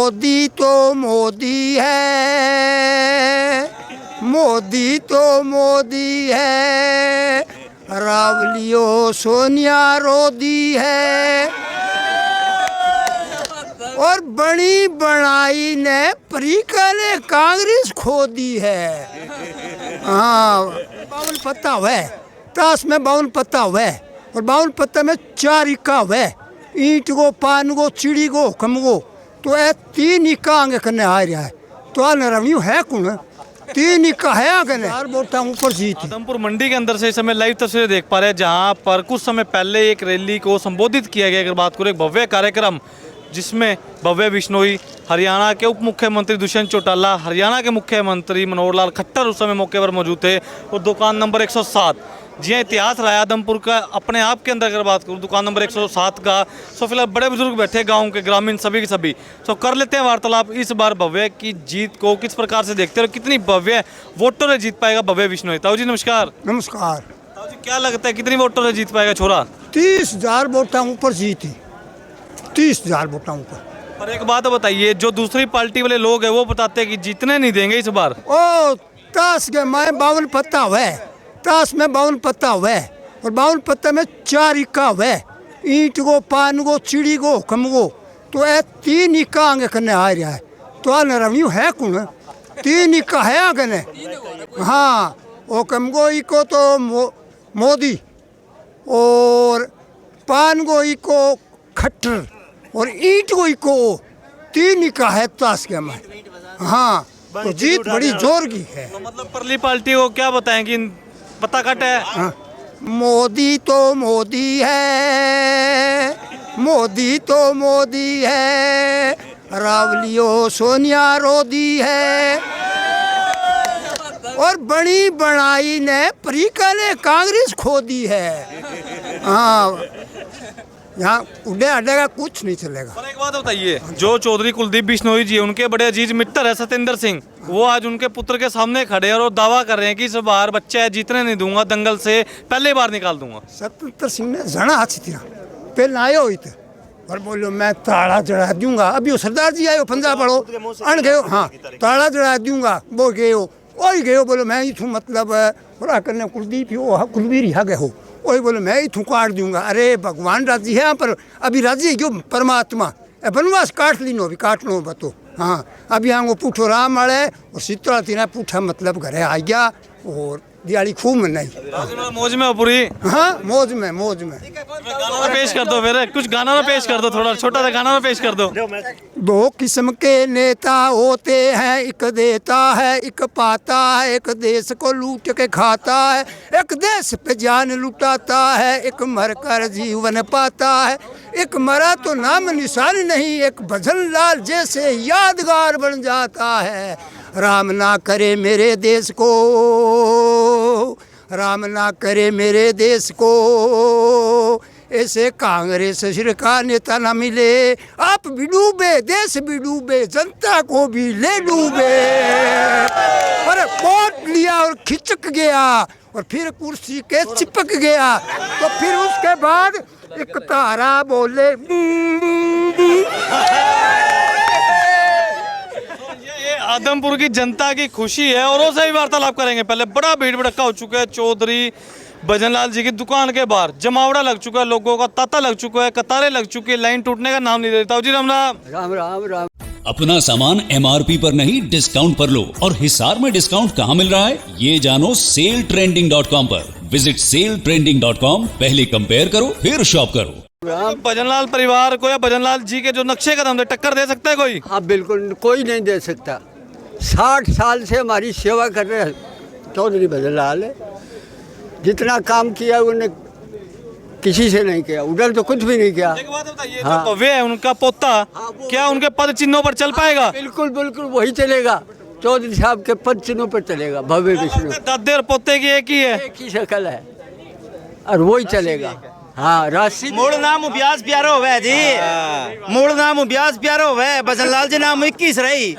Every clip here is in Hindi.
मोदी तो मोदी है, मोदी तो मोदी है, रावलियो सोनिया रोदी है, और बड़ी बनाई ने प्रीका ने कांग्रेस खो दी है। हाँ 52 पत्ता हुआ है, ताश में 52 पत्ता हुआ है, और 52 पत्ता में 4 इक्का हुआ है, ईंट को, पान को, चिड़ी को, हुक्म को, तो ये 3 इक्का आगे करने आ रहा है। तो आने रेवेन्यू है कौन, 3 इक्का है आगे ने, 4 वोटा ऊपर जीत। आदमपुर मंडी के अंदर से इस समय लाइव तस्वीरें देख पा रहे हैं, जहां पर कुछ समय पहले एक रैली को संबोधित किया गया। अगर बात करें, एक भव्य कार्यक्रम जिसमें भव्य बिश्नोई, हरियाणा के उप मुख्यमंत्री दुष्यंत चौटाला, हरियाणा के मुख्यमंत्री मनोहर लाल खट्टर उस समय मौके पर मौजूद थे, और दुकान नंबर 107, जी इतिहास रहा है आदमपुर का अपने आप के अंदर। अगर बात करूँ दुकान नंबर 107 का, सो फिलहाल बड़े बुजुर्ग बैठे, गांव के ग्रामीण सभी के सभी, सो कर लेते हैं वार्तालाप। इस बार भव्य की जीत को किस प्रकार से देखते हैं और कितनी भव्य वोटों से जीत पाएगा भव्य बिश्नोई? ताऊ जी नमस्कार। नमस्कार। ताऊ जी क्या लगता है कितनी वोटों से जीत पाएगा छोरा? 30,000 वोटा ऊपर जीती, 30,000 वोटा ऊपर। और एक बात बताइए, जो दूसरी पार्टी वाले लोग हैं वो बताते हैं कि जीतने नहीं देंगे इस बार। ओ ताश के मैं 52 पत्ता हुआ है, ताश में 52 पत्ता हुआ है, और 52 पत्ता में 4 इक्का हुआ है, ईंट को, पान को, चिड़ी को, हुक्म को, तो ये 3 इक्का आगे करने आ रहा है। तो आने रेवेन्यू है कौन, 3 इक्का है आगे ने। हाँ हुक्म को इको तो मोदी, और पान को इको खट्टर, और ईंट को इको 3 इक्का है ताश के में। हाँ तो जीत बड़ी जोर की है। तो मतलब परली पार्टी को क्या बताएं कि पता कट है? हाँ, मोदी तो मोदी है, मोदी तो मोदी है, रावलियो सोनिया रोदी है, और बड़ी बनाई ने प्रीका ने कांग्रेस खो दी है। हाँ यहाँ उड़े अड्डे कुछ नहीं चलेगा। पर एक बात बताइए, जो चौधरी कुलदीप बिश्नोई जी उनके बड़े अजीज मित्र है सत्येंद्र सिंह, वो आज उनके पुत्र के सामने खड़े हैं और दावा कर रहे हैं कि इस बार बच्चा है जीतने नहीं दूंगा, दंगल से पहले बार निकाल दूंगा। सत्येंद्र सिंह ने जना अच्छी तरह पहले आयो हुई थे और बोलो मैं ताला चढ़ा दूंगा। अभी वो सरदार जी आयो पंजाब वालों अन गयो, हाँ ताला चढ़ा दूंगा, वो गयो वही गयो, बोलो मैं इथू मतलब पूरा करने कुलदीप हो कुलवीर ही गए हो, वही बोलो मैं इथू काट दूंगा। अरे भगवान राजी है पर अभी राजी क्यों परमात्मा, बनवास काट लीनो अभी काट लो बतो। हाँ अभी यहाँ वो पूठो राम वाले और शीतला तीना पूठा मतलब घरे आ गया, और दिवाली खूब मनाई। मौज में हो पूरी? हाँ मौज में मौज में। गाना में पेश कर दो फिर, कुछ गाना में पेश कर दो, थोड़ा छोटा सा गाना में पेश कर दो। 2 किस्म के नेता होते हैं, एक देता है एक पाता है, एक देश को लूट के खाता है, एक देश पे जान लुटाता है, एक मर कर जीवन पाता है, एक मरा तो नाम निशान नहीं, एक भजन लाल जैसे यादगार बन जाता है। राम ना करे मेरे देश को, राम ना करे मेरे देश को, ऐसे कांग्रेस सरकार नेता ना मिले, आप भी डूबे देश भी डूबे, जनता को भी ले डूबे। अरे वोट लिया और खिचक गया और फिर कुर्सी के चिपक गया, तो फिर उसके बाद एक तारा बोले आदमपुर की जनता की खुशी है और उससे भी वार्तालाप करेंगे। पहले बड़ा भीड़ भड़का हो चुका है चौधरी भजनलाल जी की दुकान के बाहर, जमावड़ा लग चुका है, लोगों का तांता लग चुका है, कतारें लग चुकी है, लाइन टूटने का नाम नहीं लेता। जी राम राम। राम राम राम। अपना सामान MRP पर नहीं डिस्काउंट पर लो, और हिसार में डिस्काउंट कहाँ मिल रहा है ये जानो सेलट्रेंडिंग.com पर। विजिट सेलट्रेंडिंग.com, पहले कंपेयर करो फिर शॉप करो। भजनलाल परिवार को या भजनलाल जी के जो नक्शे कदम थे टक्कर दे सकता है कोई? हाँ बिल्कुल कोई नहीं दे सकता। 60 साल से हमारी सेवा कर रहे हैं चौधरी भजनलाल, जितना काम किया उन्हें किसी से नहीं किया, उधर तो कुछ भी नहीं किया। एक बात बताइए, जो भव्य है उनका पोता, क्या उनके पद चिन्हों पर चल पाएगा? बिल्कुल बिल्कुल वही चलेगा, चौधरी साहब के पद चिन्हों पर चलेगा। भव्य विष्णु दादे और पोते की एक ही है, एक ही शक्ल है और वही चलेगा। हाँ राशि मूल नाम ब्याज प्यारो हुआ जी, मूल नाम ब्याज प्यारो हुआ, भजनलाल जी नाम 21 रही,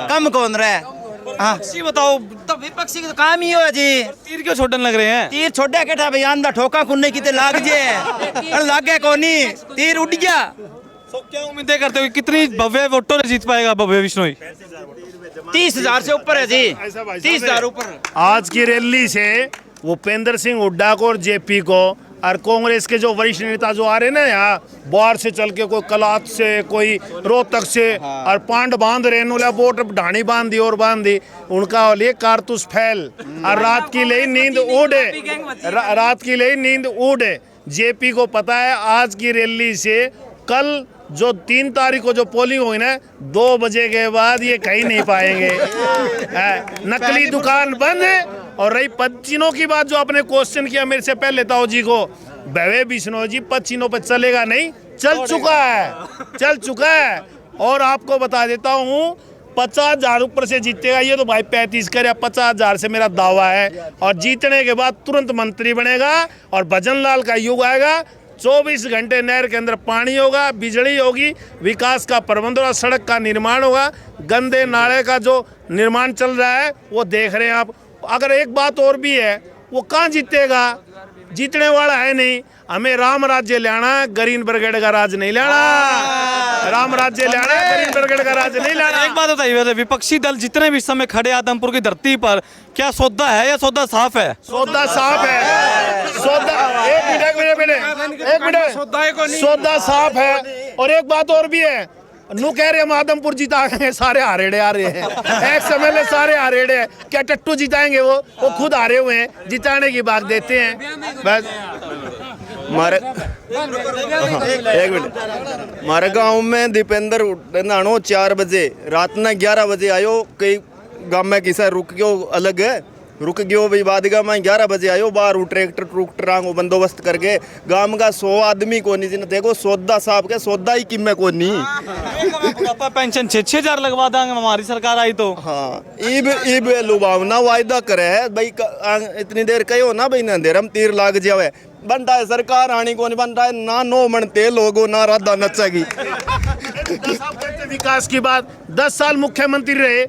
कम कौन रहा? हाँ बताओ, तो विपक्षी का काम ही हो जी। तीर क्यों छोड़ने लग रहे हैं? तीर छोड़ा के था बयान दा ठोका कुन्ने की लाग जे, लागे कोनी तीर उड़ गया, तो क्या उम्मीदें करते हो कि कितनी भव्य वोटों से जीत पाएगा भव्य बिश्नोई? 30,000 से ऊपर है जी, 30,000 ऊपर। आज की रैली से भूपेंद्र सिंह हुड्डा को और जेपी को और कांग्रेस के जो वरिष्ठ नेता जो आ रहे ना यहाँ बाहर से चल के, कोई कलात से, कोई रोहतक से, और पांड बांध रहे नोला बोट ढाणी बांध दी और बांध दी, उनका ले कारतूस फैल और रात की ले नींद उड़े, रात की ले नींद उड़े। जेपी को पता है आज की रैली से कल जो 3 तारीख को जो पोलिंग हुई ना, 2 बजे के बाद ये कहीं नहीं पाएंगे। नकली दुकान बंद है। और रही पच्चीनों की बात, जो आपने क्वेश्चन किया मेरे से पहले ताऊ जी को, भव्य बिश्नोई जी पच्चीनों पर चलेगा नहीं, चल चुका है। और आपको बता देता हूँ 50,000 ऊपर से जीतेगा ये तो भाई 35 करे, 50,000 से मेरा दावा है। और जीतने के बाद तुरंत मंत्री बनेगा और भजन लाल का युग आएगा। 24 घंटे नहर के अंदर पानी होगा, बिजली होगी, विकास का प्रबंध होगा, सड़क का निर्माण होगा, गंदे नाले का जो निर्माण चल रहा है वो देख रहे हैं आप। अगर एक बात और भी है, वो कहाँ जीतेगा, जीतने वाला है नहीं। हमें राम राज्य लाना है, ग्रीन ब्रिगेड का राज नहीं लाना। राम राज्य लाना है, ग्रीन ब्रिगेड का राज नहीं लाना। एक बात बताइए, वैसे विपक्षी दल जितने भी इस समय खड़े आदमपुर की धरती पर, क्या सौदा है या सौदा साफ है? सौदा साफ है, सौदा एक मिनट सौदा साफ है। और एक बात और भी है, नू कह रहे हम आदमपुर जिताएंगे, सारे हारेड़े आ रहे हैं। एक समय में सारे हारेड़े हैं, क्या टट्टू जिताएंगे? वो खुद हारे हुए हैं, जिताने की बात देते हैं बस। हमारे गांव में दीपेंद्र नानो 4 बजे रात में 11 बजे आयो, कई गांव में किसा रुक गयो, अलग है रुक गयो भाई, बादगा में 11 बजे आयो, बाहर ट्रैक्टर ट्रूक्टर बंदोबस्त करके, गांव का 100 आदमी को नहीं, देखो सौदा साहब के सौदा ही किम्मे को नहीं। पेंशन 6,000 लगवा देंगे हमारी सरकार आई तो। हाँ, इब लुभावना वायदा करे है भाई, इतनी देर कहो ना भाई, अंधेर हम तीर लाग जावे, बनता है सरकार आनी को नहीं बनता है ना, 9 मनते लोगो ना राधा नचेगी। विकास की बात, 10 साल मुख्यमंत्री रहे,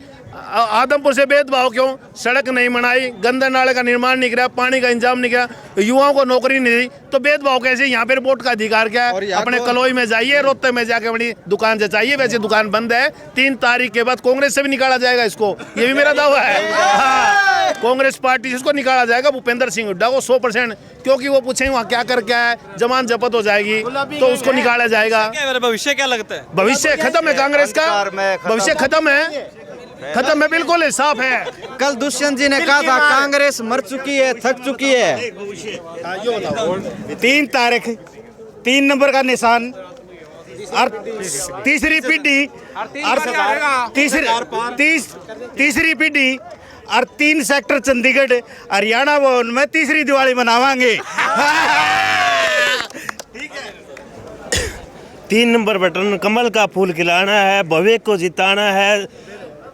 आदमपुर से भेदभाव क्यों? सड़क नहीं बनाई, गंदे नाले का निर्माण नहीं किया, पानी का इंतजाम नहीं किया, युवाओं को नौकरी नहीं दी, तो भेदभाव कैसे? यहाँ पे वोट का अधिकार क्या है? अपने कलोई में जाइए, रोहतक में जाके बड़ी दुकान जचाइए। वैसे दुकान बंद है, 3 तारीख के बाद कांग्रेस से भी निकाला जाएगा इसको, ये भी मेरा दावा है। हाँ, कांग्रेस पार्टी से इसको निकाला जाएगा, भूपेंद्र सिंह हुड्डा को 100%, क्योंकि वो पूछेंगे वहाँ क्या कर क्या है, जमान जपत हो जाएगी तो उसको निकाला जाएगा। भविष्य क्या लगता है? भविष्य खत्म है कांग्रेस का, भविष्य खत्म है, खत्म है, बिल्कुल साफ है। कल दुष्यंत जी ने कहा था कांग्रेस मर चुकी है, थक चुकी है। 3 तारीख 3 नंबर का निशान और तीसरी पीढ़ी और तीसरी पीढ़ी और 3 सेक्टर चंडीगढ़ हरियाणा भवन में तीसरी दिवाली मनावांगे। 3 नंबर बटन कमल का फूल खिलाना है, भव्य को जिताना है,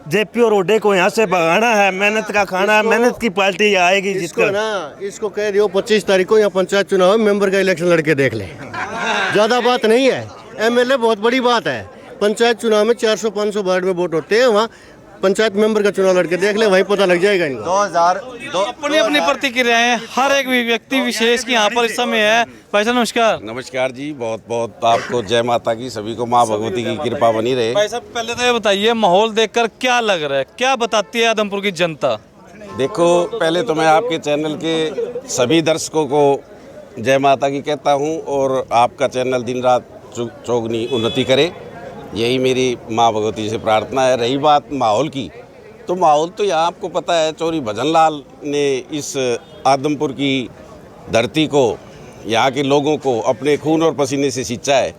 जेपी और ओडे को यहाँ से भगाना है, मेहनत का खाना है, मेहनत की पार्टी आएगी जिसको ना। इसको कह दियो 25 तारीख को यहाँ पंचायत चुनाव में मेंबर का इलेक्शन लड़के देख ले, ज़्यादा बात नहीं है। एमएलए बहुत बड़ी बात है, पंचायत चुनाव में 400-500 वार्ड में वोट होते हैं, वहाँ पंचायत मेंबर का चुनाव लड़के देख ले, वही पता लग जाएगा इनको। 2002 अपनी अपनी प्रतिक्रियाएं हर एक व्यक्ति विशेष की यहाँ पर इस समय है। भाई साहब नमस्कार। नमस्कार जी, बहुत बहुत आपको जय माता की, सभी को माँ भगवती की कृपा बनी रहे। भाई साहब पहले तो ये बताइए, माहौल देखकर क्या लग रहा है, क्या बताती है आदमपुर की जनता? देखो, पहले तो मैं आपके चैनल के सभी दर्शकों को जय माता की कहता हूँ, और आपका चैनल दिन रात चौगनी उन्नति करे, यही मेरी माँ भगवती से प्रार्थना है। रही बात माहौल की, तो माहौल तो यहाँ आपको पता है, चौरी भजन लाल ने इस आदमपुर की धरती को, यहाँ के लोगों को अपने खून और पसीने से सींचा है।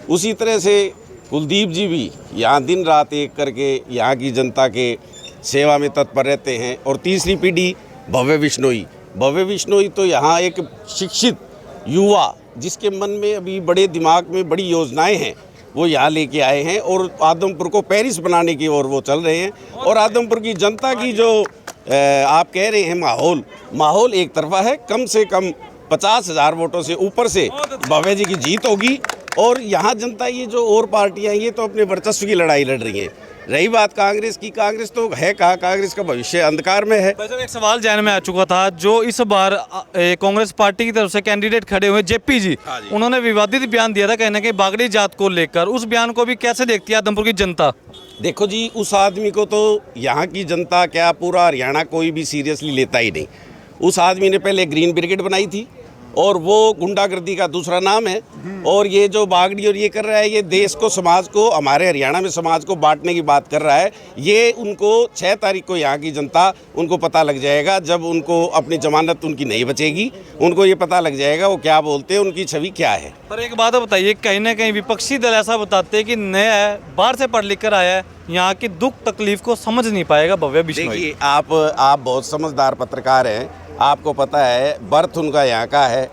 उसी तरह से कुलदीप जी भी यहाँ दिन रात एक करके यहाँ की जनता के सेवा में तत्पर रहते हैं। और तीसरी पीढ़ी भव्य बिश्नोई तो यहाँ एक शिक्षित युवा, जिसके मन में अभी बड़े दिमाग में बड़ी योजनाएं हैं, वो यहाँ लेके आए हैं और आदमपुर को पेरिस बनाने की ओर वो चल रहे हैं। और आदमपुर की जनता की जो आप कह रहे हैं माहौल एक तरफा है, कम से कम 50,000 वोटों से ऊपर से भव्य जी की जीत होगी। और यहाँ जनता, ये जो और पार्टियाँ, ये तो अपने वर्चस्व की लड़ाई लड़ रही हैं, रही बात कांग्रेस की, कांग्रेस तो है कहाँ, कांग्रेस का भविष्य अंधकार में है। वैसे एक सवाल जहन में आ चुका था, जो इस बार कांग्रेस पार्टी की तरफ से कैंडिडेट खड़े हुए जेपी जी, उन्होंने विवादित बयान दिया था कहीं ना कहीं बागड़ी जात को लेकर। उस बयान को भी कैसे देखती है आदमपुर की जनता? देखो जी, उस आदमी को तो यहाँ की जनता क्या पूरा हरियाणा कोई भी सीरियसली लेता ही नहीं। उस आदमी ने पहले ग्रीन ब्रिगेड बनाई थी और वो गुंडागर्दी का दूसरा नाम है। और ये जो बागड़ी और ये कर रहा है, ये देश को, समाज को, हमारे हरियाणा में समाज को बांटने की बात कर रहा है। ये उनको 6 तारीख को यहाँ की जनता, उनको पता लग जाएगा, जब उनको अपनी जमानत उनकी नहीं बचेगी, उनको ये पता लग जाएगा वो क्या बोलते हैं, उनकी छवि क्या है। पर एक बात बताइए, कहीं ना कहीं विपक्षी दल ऐसा बताते हैं कि नया है, बाहर से पढ़ लिख कर आया है, यहाँ की दुख तकलीफ को समझ नहीं पाएगा भव्य बिश्नोई। देखिए, आप बहुत समझदार पत्रकार हैं, आपको पता है बर्थ उनका यहाँ का है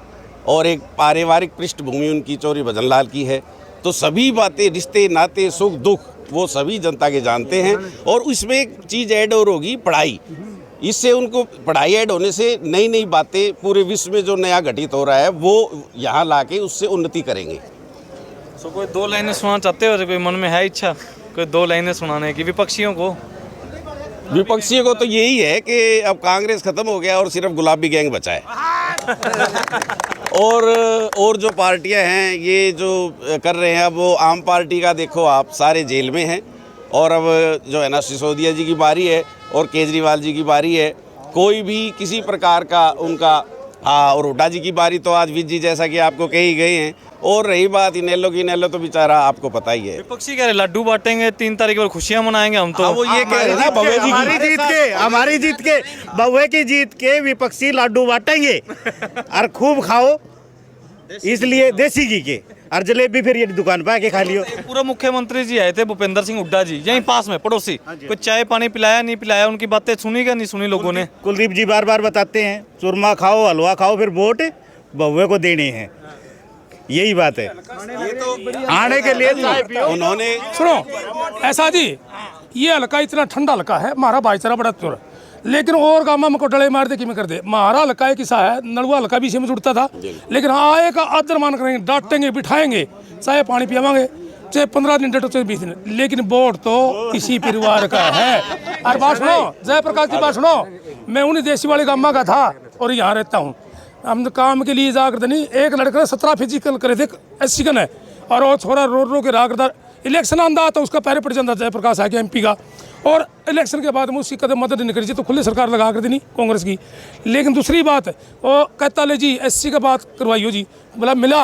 और एक पारिवारिक पृष्ठभूमि उनकी चौरी भजनलाल की है, तो सभी बातें, रिश्ते नाते, सुख दुख, वो सभी जनता के जानते हैं। और उसमें एक चीज़ ऐड और होगी, पढ़ाई। इससे उनको पढ़ाई ऐड होने से नई नई बातें पूरे विश्व में जो नया घटित हो रहा है वो यहाँ लाके उससे उन्नति करेंगे। तो कोई 2 लाइनें सुनाना चाहते हो? कोई मन में है इच्छा कोई 2 लाइनें सुनाने की विपक्षियों को? विपक्षियों को तो यही है कि अब कांग्रेस खत्म हो गया और सिर्फ गुलाबी गैंग बचा है। और जो पार्टियां हैं ये जो कर रहे हैं, अब वो आम पार्टी का देखो आप, सारे जेल में हैं। और अब जो है ना, सिसोदिया जी की बारी है और केजरीवाल जी की बारी है। कोई भी किसी प्रकार का उनका, और हुड्डा जी की बारी तो आज विज जी जैसा कि आपको कह ही गए हैं। और रही बात इनेलो की, इनेलो तो बेचारा आपको पता ही है। विपक्षी कह रहे लड्डू बांटेंगे, 3 तारीख को खुशियां मनाएंगे हम तो। वो ये कह रहे हैं ना, भव्य जी हमारी जीत के बउए की जीत के विपक्षी लाडू बांटेंगे और खूब खाओ, इसलिए देसी घी के, और जलेबी फिर ये दुकान पे आके खा लियो। पूर्व मुख्यमंत्री जी आए थे भूपेंद्र सिंह हुड्डा जी, यहीं पास में पड़ोसी, कोई चाय पानी पिलाया नहीं पिलाया, उनकी बातें सुनी क्या नहीं सुनी लोगों ने? कुलदीप जी बार बार बताते हैं, चूरमा खाओ, हलवा खाओ, फिर वोट बउए को देने हैं। यही बात है, आने के लिए चाय पियो। उन्होंने सुनो ऐसा जी, ये हल्का इतना ठंडा हल्का है, हमारा भाईचारा बड़ा तुर, लेकिन और गाँव में डले मार दे कि मैं कर दे। हमारा हल्का एक किस्सा है, नलुआ हल्का भी इसी में जुड़ता था, लेकिन आए का आदर मान करेंगे, डांटेंगे, बिठाएंगे, चाय पानी पियावांगे, चाहे 15 दिन डेटो चाहे 20 दिन, लेकिन वोट तो इसी परिवार का है। और बात सुनो, जयप्रकाश की बात सुनो, मैं उन्हीं देसी वाले गाँव का था और यहाँ रहता हूँ। हम काम के लिए जाकर नहीं, एक लड़के ने 17 फिजिकल करे थे, एससी है, और वो छोरा रो रो के रहा करता, इलेक्शन आंदा तो उसका पैरे पड़ जाता जयप्रकाश आके MP का। और इलेक्शन के बाद में उसकी कदम मदद नहीं करी, तो खुली सरकार लगा कर देनी कांग्रेस की। लेकिन दूसरी बात, वो कहता ले जी SC का बात करवाइयो जी, बोला मिला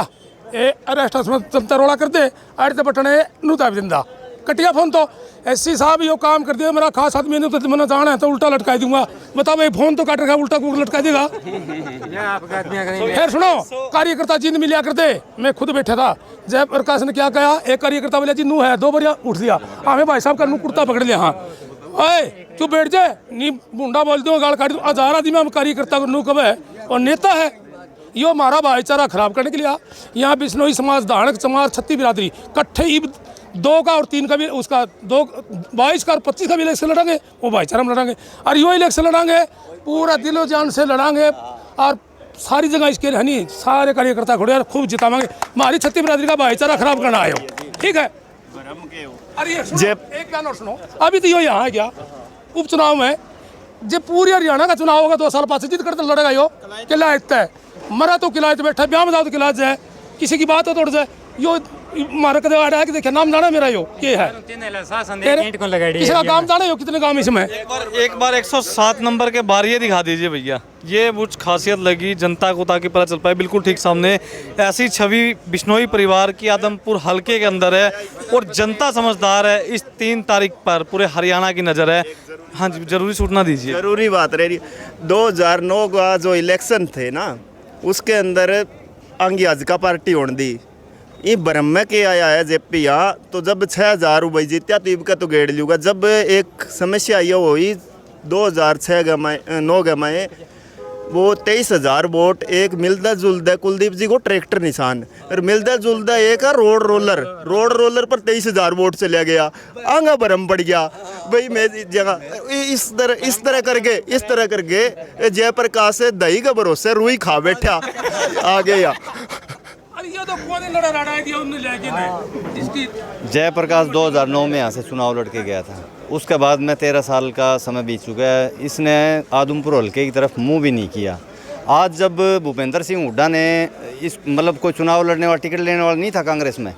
अरेस्ट जनता रोड़ा करते आड़ते बटने नूता भी दिंदा कटिया फोन। तो SC साहब यो काम कर दिया, मेरा खास आदमी ने तो मैंने जाना है तो उल्टा लटका दूंगा। बताओ भाई, फोन तो काट रखा, उल्टा लटका देगा। फिर सुनो, कार्यकर्ता जिंद मिलिया करते, मैं खुद बैठा था, जयप्रकाश ने क्या कहा, एक कार्यकर्ता बोला जी नू है, 2 बार उठ दिया, हमें भाई साहब का नू कुर्ता पकड़ लिया। हाँ अरे तू बैठ जाए, नी मुंडा बोल दो, गाल काट दो, 1000 आदमी हम कार्यकर्ता को नू कब है, और नेता है यो हमारा भाईचारा खराब करने के लिए। यहाँ बिश्नोई समाज, धाणक समाज, छत्ती बिरादरी कट्ठे ही 2 का और 3 का भी, उसका 22 का और 25 का भी इलेक्शन लड़ांगे, वो भाईचारा में लड़ांगे। और यो इलेक्शन लड़ांगे पूरा दिलो जान से लड़ांगे, और सारी जगह इसके है नहीं, सारे कार्यकर्ता खड़े और खूब जितावांगे। हमारी छत्ती बिरादरी का भाईचारा खराब करना आयो, ठीक है। अरे एक गाना सुनो, अभी तो यो यहाँ है क्या उपचुनाव में, जब पूरी हरियाणा का चुनाव होगा 2 साल बाद से जीत करते लड़ेगा यो। किला इतना है, मरा तो किला बैठा, ब्याह में जाओ तो किला जाए, किसी की बात हो तोड़ जाए। यो मारा कदे आ रहा है कि देखिए नाम जाना मेरा यो ये है, किसी का काम जाना यो, कितने काम इसमें। एक बार 107 नंबर के बार ये दिखा दीजिए भैया, ये कुछ खासियत लगी जनता को ताकि पता चल पाए। बिल्कुल ठीक सामने ऐसी छवि बिश्नोई परिवार की आदमपुर हलके के अंदर है, और जनता समझदार है। इस 3 तारीख पर पूरे हरियाणा की नज़र है। हाँ जी, जरूरी सूचना दीजिए। जरूरी बात रह रही, 2009 का जो इलेक्शन थे ना, उसके अंदर अंग्याज का पार्टी होने दी, ये ब्रह्म के आया है जेपी यहाँ। तो जब 6000 रुपये जीत्या तो इबका तो गेड़ लूँगा। जब एक समस्या ये हुई 2006 9 गमाए, वो 23,000 वोट, एक मिलता जुलता कुलदीप जी को ट्रैक्टर निशान, और मिलता जुलता एक रोड रोलर पर 23,000 वोट चला गया, आंगा भरम पड़ गया भाई। मैं जगह इस तरह करके जयप्रकाश से दही का भरोसे रुई खा बैठा आ गया। जयप्रकाश 2009 में यहाँ से चुनाव लड़ के गया था। उसके बाद में 13 साल का समय बीत चुका है। इसने आदमपुर हल्के की तरफ मुंह भी नहीं किया। आज जब भूपेंद्र सिंह हुड्डा ने इस मतलब कोई चुनाव लड़ने वाला टिकट लेने वाला नहीं था कांग्रेस में,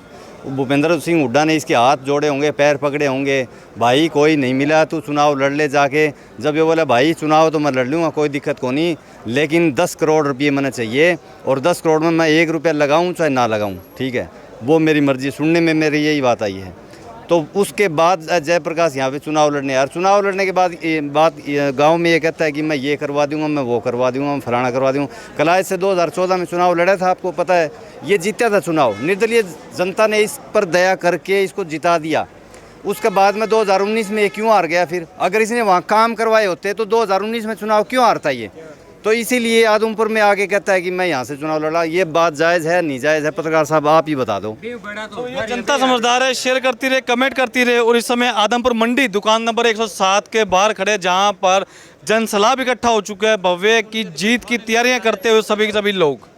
भूपेंद्र सिंह हुड्डा ने इसके हाथ जोड़े होंगे, पैर पकड़े होंगे, भाई कोई नहीं मिला तू चुनाव लड़ ले जाके। जब ये बोला भाई चुनाव तो मैं लड़ लूँगा, कोई दिक्कत को नहीं, लेकिन 10 करोड़ रुपये मैंने चाहिए और 10 करोड़ में मैं 1 रुपया लगाऊँ चाहे ना लगाऊँ, ठीक है, वो मेरी मर्जी। सुनने में मेरी यही बात आई है। तो उसके बाद जयप्रकाश यहाँ पे चुनाव लड़ने यार, चुनाव लड़ने के बाद गांव में ये कहता है कि मैं ये करवा दूंगा, मैं वो करवा दूंगा, मैं फलाना करवा दूंगा। कलाय से 2014 में चुनाव लड़ा था, आपको पता है, ये जीता था चुनाव। निर्दलीय जनता ने इस पर दया करके इसको जिता दिया। उसके बाद में 2019 में ये क्यों हार गया फिर? अगर इसने वहाँ काम करवाए होते तो 2019 में चुनाव क्यों हारता ये? तो इसीलिए आदमपुर में आके कहता है कि मैं यहाँ से चुनाव लड़ा। ये बात जायज़ है नहीं जायज़ है? पत्रकार साहब आप ही बता दो। तो ये जनता समझदार है, शेयर करती रहे, कमेंट करती रहे। और इस समय आदमपुर मंडी दुकान नंबर 107 के बाहर खड़े, जहाँ पर जन सैलाब इकट्ठा हो चुका है। भव्य की जीत की तैयारियां करते हुए सभी के सभी लोग।